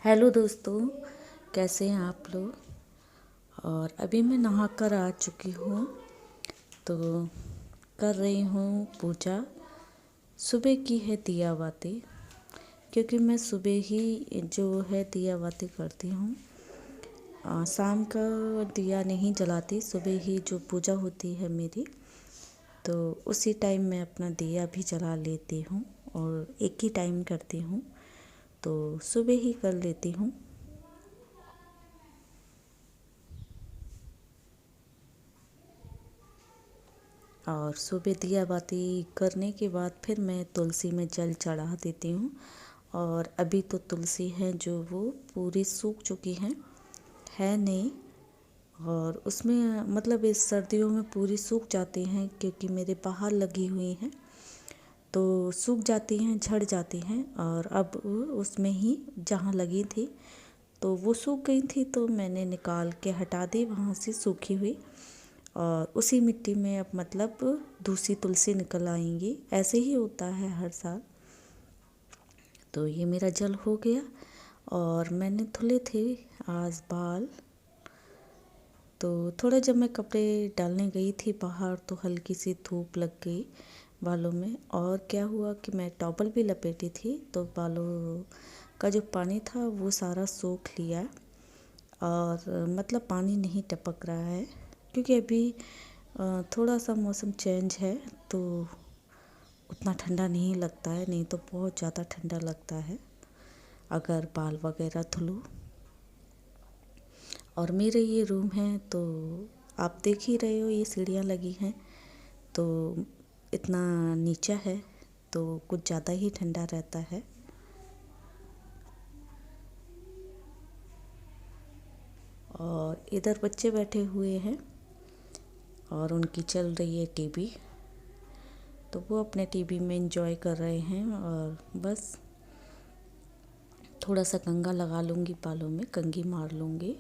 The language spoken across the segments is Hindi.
हेलो दोस्तों, कैसे हैं आप लोग। और अभी मैं नहा कर आ चुकी हूँ, तो कर रही हूँ पूजा। सुबह की है दिया बाती, क्योंकि मैं सुबह ही जो है दिया बाती करती हूँ। शाम का दिया नहीं जलाती, सुबह ही जो पूजा होती है मेरी, तो उसी टाइम मैं अपना दिया भी जला लेती हूँ और एक ही टाइम करती हूँ, तो सुबह ही कर लेती हूँ। और सुबह दिया बाती करने के बाद फिर मैं तुलसी में जल चढ़ा देती हूँ। और अभी तो तुलसी है जो वो पूरी सूख चुकी है नहीं। और उसमें मतलब इस सर्दियों में पूरी सूख जाती हैं, क्योंकि मेरे बाहर लगी हुई हैं तो सूख जाती हैं, झड़ जाती हैं। और अब उसमें ही जहाँ लगी थी तो वो सूख गई थी, तो मैंने निकाल के हटा दी वहाँ से सूखी हुई। और उसी मिट्टी में अब मतलब दूसरी तुलसी निकल आएंगी। ऐसे ही होता है हर साल। तो ये मेरा जल हो गया। और मैंने धुले थे आज बाल, तो थोड़ा जब मैं कपड़े डालने गई थी बाहर तो हल्की सी धूप लग गई बालों में। और क्या हुआ कि मैं टॉवल भी लपेटी थी, तो बालों का जो पानी था वो सारा सोख लिया। और मतलब पानी नहीं टपक रहा है, क्योंकि अभी थोड़ा सा मौसम चेंज है, तो उतना ठंडा नहीं लगता है, नहीं तो बहुत ज़्यादा ठंडा लगता है अगर बाल वगैरह धुलो। और मेरे ये रूम है तो आप देख ही रहे हो, ये सीढ़ियाँ लगी हैं, तो इतना नीचा है तो कुछ ज़्यादा ही ठंडा रहता है। और इधर बच्चे बैठे हुए हैं और उनकी चल रही है टीवी, तो वो अपने टीवी में एंजॉय कर रहे हैं। और बस थोड़ा सा कंघा लगा लूँगी बालों में, कंघी मार लूँगी,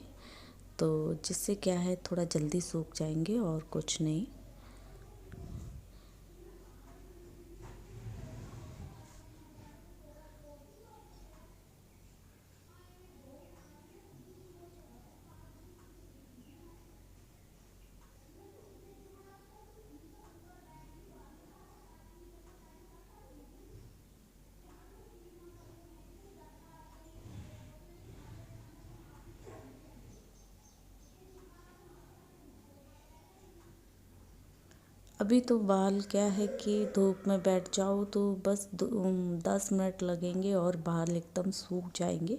तो जिससे क्या है थोड़ा जल्दी सूख जाएंगे और कुछ नहीं। अभी तो बाल क्या है कि धूप में बैठ जाओ तो बस 10 मिनट लगेंगे और बाल एकदम सूख जाएंगे।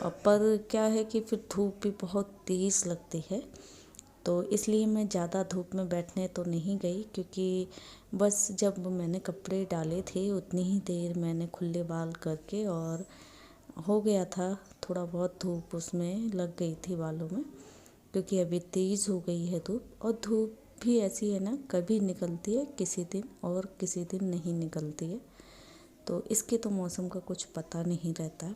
पर क्या है कि फिर धूप भी बहुत तेज़ लगती है, तो इसलिए मैं ज़्यादा धूप में बैठने तो नहीं गई, क्योंकि बस जब मैंने कपड़े डाले थे उतनी ही देर मैंने खुले बाल करके और हो गया था। थोड़ा बहुत धूप उसमें लग गई थी बालों में, क्योंकि अभी तेज़ हो गई है धूप। और धूप भी ऐसी है ना, कभी निकलती है किसी दिन और किसी दिन नहीं निकलती है, तो इसके तो मौसम का कुछ पता नहीं रहता।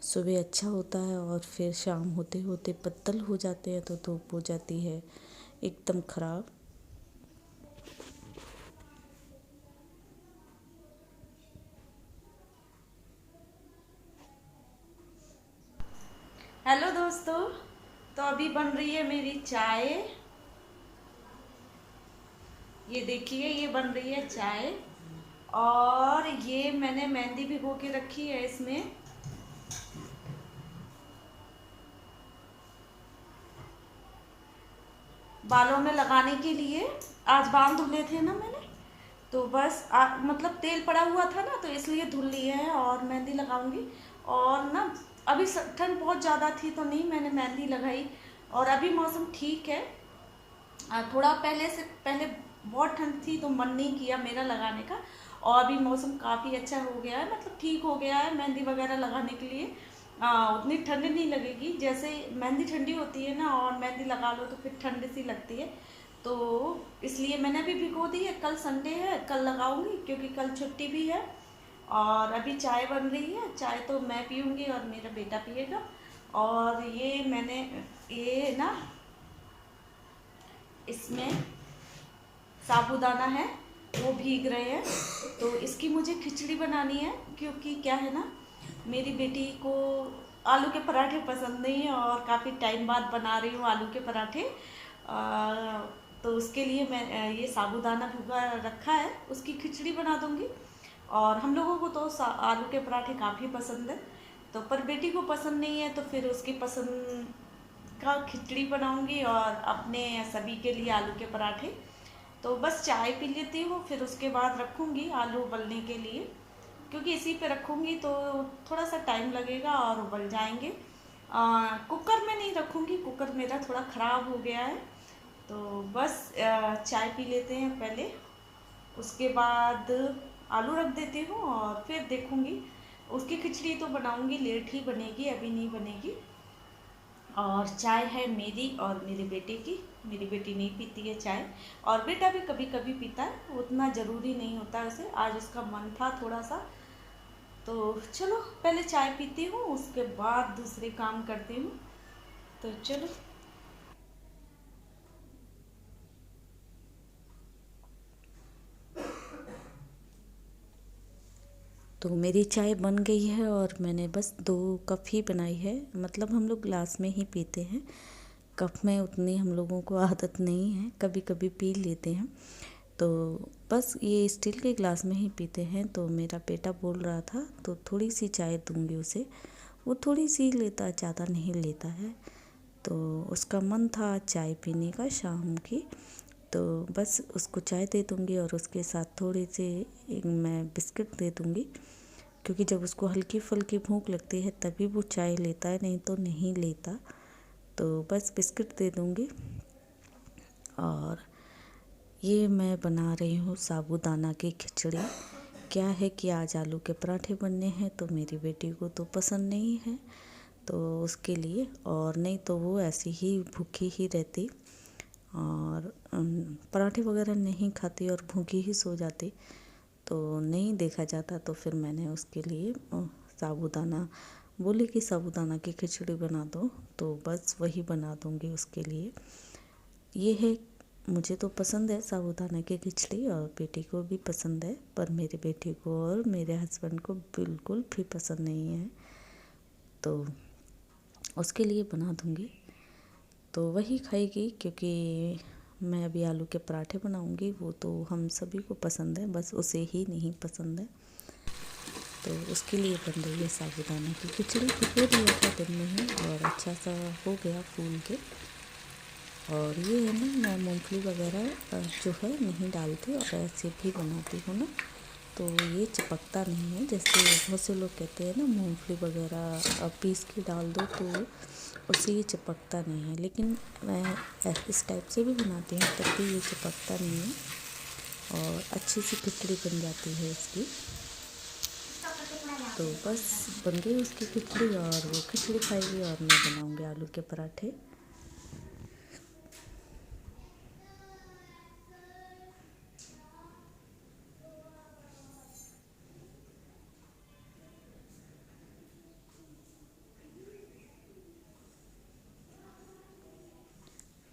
सुबह अच्छा होता है और फिर शाम होते होते बदल हो जाते हैं तो धूप हो जाती है एकदम ख़राब। हेलो दोस्तों, तो अभी बन रही है मेरी चाय। ये देखिए, ये बन रही है चाय। और ये मैंने मेहंदी भिगो के रखी है इसमें। बालों में लगाने के लिए। आज बाल धुले थे ना मैंने, तो बस मतलब तेल पड़ा हुआ था ना, तो इसलिए धुल लिए हैं और मेहंदी लगाऊंगी। और ना अभी ठंड बहुत ज़्यादा थी तो नहीं मैंने मेहंदी लगाई। और अभी मौसम ठीक है। थोड़ा पहले से पहले बहुत ठंड थी तो मन नहीं किया मेरा लगाने का। और अभी मौसम काफ़ी अच्छा हो गया है, मतलब ठीक हो गया है मेहंदी वगैरह लगाने के लिए। उतनी ठंड नहीं लगेगी, जैसे मेहंदी ठंडी होती है ना और मेहंदी लगा लो तो फिर ठंड सी लगती है। तो इसलिए मैंने अभी भिगो दी है, कल संडे है, कल लगाऊंगी क्योंकि कल छुट्टी भी है। और अभी चाय बन रही है, चाय तो मैं पीऊँगी और मेरा बेटा पिएगा। और ये मैंने ये ना इसमें साबूदाना है वो भीग रहे हैं, तो इसकी मुझे खिचड़ी बनानी है। क्योंकि क्या है ना, मेरी बेटी को आलू के पराठे पसंद नहीं है और काफ़ी टाइम बाद बना रही हूँ आलू के पराठे। तो उसके लिए मैं ये साबूदाना भिगो रखा है, उसकी खिचड़ी बना दूँगी। और हम लोगों को तो आलू के पराठे काफ़ी पसंद है, तो पर बेटी को पसंद नहीं है, तो फिर उसकी पसंद का खिचड़ी बनाऊँगी और अपने सभी के लिए आलू के पराठे। तो बस चाय पी लेती हूँ, फिर उसके बाद रखूँगी आलू उबलने के लिए, क्योंकि इसी पे रखूँगी तो थोड़ा सा टाइम लगेगा और उबल जाएंगे। कुकर में नहीं रखूँगी, कुकर मेरा थोड़ा ख़राब हो गया है। तो बस चाय पी लेते हैं पहले, उसके बाद आलू रख देती हूँ और फिर देखूँगी। उसकी खिचड़ी तो बनाऊँगी, लेट ही बनेगी, अभी नहीं बनेगी। और चाय है मेरी और मेरे बेटे की। मेरी बेटी नहीं पीती है चाय, और बेटा भी कभी कभी पीता है, उतना ज़रूरी नहीं होता है उसे। आज उसका मन था थोड़ा सा, तो चलो पहले चाय पीती हूँ, उसके बाद दूसरे काम करती हूँ। तो चलो। तो मेरी चाय बन गई है और मैंने बस 2 कप ही बनाई है, मतलब हम लोग ग्लास में ही पीते हैं। कप में उतनी हम लोगों को आदत नहीं है, कभी कभी पी लेते हैं। तो बस ये स्टील के ग्लास में ही पीते हैं। तो मेरा बेटा बोल रहा था तो थोड़ी सी चाय दूंगी उसे। वो थोड़ी सी लेता है, ज़्यादा नहीं लेता है। तो उसका मन था चाय पीने का शाम की, तो बस उसको चाय दे दूँगी और उसके साथ थोड़ी सी मैं बिस्किट दे दूँगी, क्योंकि जब उसको हल्की फुल्की भूख लगती है तभी वो चाय लेता है, नहीं तो नहीं लेता। तो बस बिस्किट दे दूँगी। और ये मैं बना रही हूँ साबूदाना की खिचड़ी। क्या है कि आज आलू के पराठे बनने हैं, तो मेरी बेटी को तो पसंद नहीं है, तो उसके लिए। और नहीं तो वो ऐसी ही भूखी ही रहती और पराठे वगैरह नहीं खाती और भूखी ही सो जाती, तो नहीं देखा जाता। तो फिर मैंने उसके लिए साबूदाना बोली कि साबूदाना की खिचड़ी बना दो, तो बस वही बना दूँगी उसके लिए। ये है, मुझे तो पसंद है साबूदाना की खिचड़ी और बेटी को भी पसंद है, पर मेरी बेटी को और मेरे हस्बैंड को बिल्कुल भी पसंद नहीं है, तो उसके लिए बना दूँगी। तो वही खाएगी, क्योंकि मैं अभी आलू के पराठे बनाऊँगी, वो तो हम सभी को पसंद है, बस उसे ही नहीं पसंद है। तो उसके लिए बन रही है साबूदाना की खिचड़ी। भिगो दिया था दिन में ही और अच्छा सा हो गया फूल के। और ये है ना, मैं मूंगफली वगैरह जो है नहीं डालती और ऐसे भी बनाती हूँ ना, तो ये चिपकता नहीं है। जैसे बहुत से लोग कहते हैं ना मूंगफली वगैरह पीस के डाल दो तो उससे ये चिपकता नहीं है, लेकिन मैं इस टाइप से भी बनाती हूँ तब भी ये चिपकता नहीं है और अच्छी सी खिचड़ी बन जाती है इसकी। तो बस बन गई उसकी खिचड़ी और वो खिचड़ी खाएगी और मैं बनाऊँगी आलू के पराठे।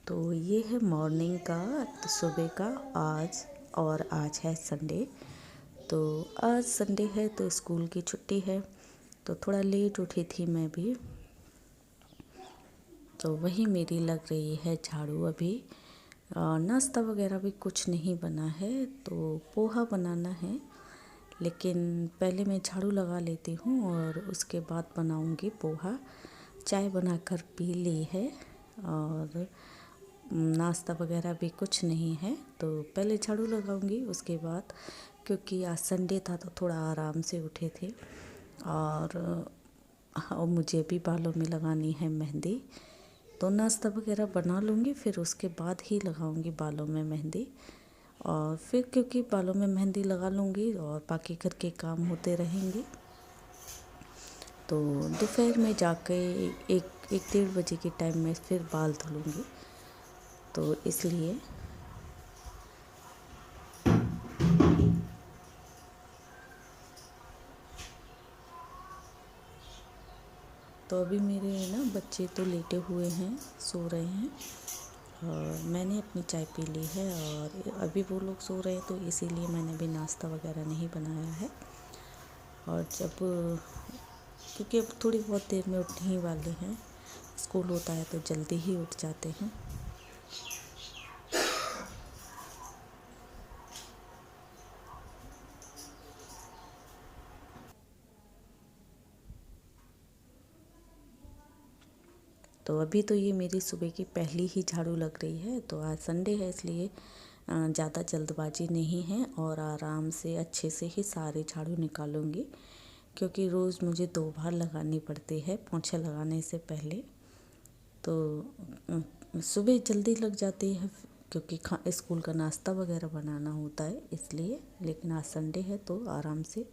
तो ये है मॉर्निंग का, तो सुबह का आज। और आज है संडे, तो आज संडे है तो स्कूल की छुट्टी है, तो थोड़ा लेट उठी थी मैं भी। तो वही मेरी लग रही है झाड़ू अभी। नाश्ता वगैरह भी कुछ नहीं बना है, तो पोहा बनाना है, लेकिन पहले मैं झाड़ू लगा लेती हूँ और उसके बाद बनाऊँगी पोहा। चाय बनाकर पी ली है और नाश्ता वगैरह भी कुछ नहीं है, तो पहले झाड़ू लगाऊंगी उसके बाद, क्योंकि आज संडे था तो थोड़ा आराम से उठे थे। और मुझे भी बालों में लगानी है मेहंदी, तो नाश्ता वगैरह बना लूँगी, फिर उसके बाद ही लगाऊंगी बालों में मेहंदी। और फिर क्योंकि बालों में मेहंदी लगा लूँगी और बाकी घर के काम होते रहेंगे, तो दोपहर में जाके 1-1:30 बजे के टाइम में फिर बाल धुलूँगी, तो इसलिए। तो अभी मेरे ना बच्चे तो लेटे हुए हैं, सो रहे हैं, और मैंने अपनी चाय पी ली है और अभी वो लोग सो रहे हैं, तो इसीलिए मैंने भी नाश्ता वगैरह नहीं बनाया है। और जब क्योंकि अब थोड़ी बहुत देर में उठने ही वाले हैं। स्कूल होता है तो जल्दी ही उठ जाते हैं। तो अभी तो ये मेरी सुबह की पहली ही झाड़ू लग रही है। तो आज संडे है इसलिए ज़्यादा जल्दबाजी नहीं है और आराम से अच्छे से ही सारे झाड़ू निकालूंगी, क्योंकि रोज़ मुझे 2 बार लगानी पड़ती है पोंछा लगाने से पहले। तो सुबह जल्दी लग जाती है क्योंकि स्कूल का नाश्ता वगैरह बनाना होता है इसलिए। लेकिन आज संडे है तो आराम से